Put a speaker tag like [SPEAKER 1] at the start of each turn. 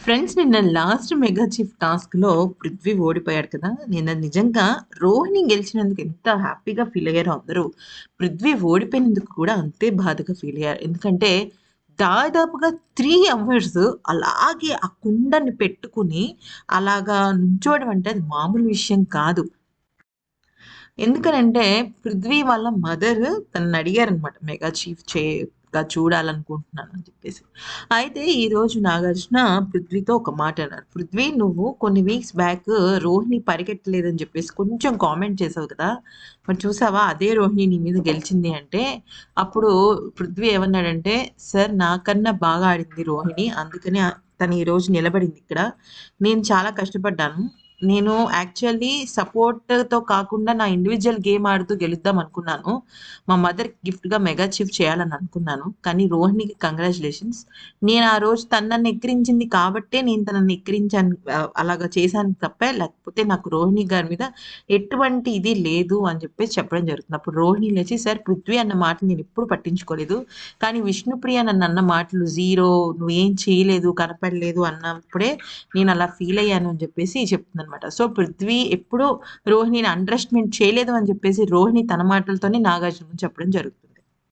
[SPEAKER 1] Friends నిన్న last mega chief టాస్క్‌లో పృథ్వీ ఓడిపోయాడు కదా! నిన్న నిజంగా రోహిణి గెలిచినందుకు ఎంత హ్యాపీగా ఫీల్ అయ్యారో అందరూ. పృథ్వీ ఓడిపోయినందుకు కూడా అంతే బాధగా ఫీల్ అయ్యారు. ఎందుకంటే దాదాపుగా 3 అవర్స్ అలాగే ఆ కుండని పెట్టుకొని అలాగా నుంచోవడం అంటే అది మామూలు విషయం కాదు. ఎందుకనంటే, పృథ్వీ వాళ్ళ మదర్ తననడిగారనమాట. మెగా చీఫ్‌గా చూడాలనుకుంటున్నాను అని చెప్పేసి. అయితే ఈరోజు నాగార్జున పృథ్వీతో ఒక మాట అన్నారు. "పృథ్వీ నువ్వు కొన్ని వీక్స్ బ్యాక్ రోహిణి పరిగెట్టలేదని చెప్పేసి కొంచెం కామెంట్ చేసావు కదా! మరి చూసావా అదే రోహిణి నీ మీద గెలిచింది" అంటే, అప్పుడు పృథ్వీ ఏమన్నాడంటే, "సార్ నాకన్నా బాగా ఆడింది రోహిణి. అందుకని తను ఈరోజు నిలబడింది ఇక్కడ. నేను చాలా కష్టపడ్డాను. నేను యాక్చువల్లీ సపోర్ట్‌తో కాకుండా నా ఇండివిడ్యువల్ గేమ్ ఆడుతూ గెలుద్దాం అనుకున్నాను. మా మదర్‌కి గిఫ్ట్‌గా మెగా చీఫ్ చేయాలని అనుకున్నాను. కానీ రోహిణికి కంగ్రాచ్యులేషన్స్. నేను ఆ రోజు తను నన్ను ఎక్కిరించింది కాబట్టే నేను తనని ఎక్కిరించాను అలాగా చేశాను తప్ప లేకపోతే నాకు రోహిణి గారి మీద ఎటువంటి ఇది లేదు అని చెప్పేసి చెప్పడం జరుగుతుంది. అప్పుడు రోహిణి లేచి సార్ పృథ్వీ అన్న మాట నేనెప్పుడు పట్టించుకోలేదు. కానీ విష్ణుప్రియ నన్నన్న మాటలు జీరో నువ్వేం చేయలేదు, కనపడలేదు అన్నప్పుడే నేనలా ఫీలయ్యాను అని చెప్పేసి చెప్తుందనమాట. సో, పృథ్వీ ఎప్పుడూ రోహిణిని అండర్ ఎస్టిమేట్ చేయలేదు అని చెప్పేసి రోహిణి తన మాటలతోనే నాగార్జునకి చెప్పడం జరుగుతుంది.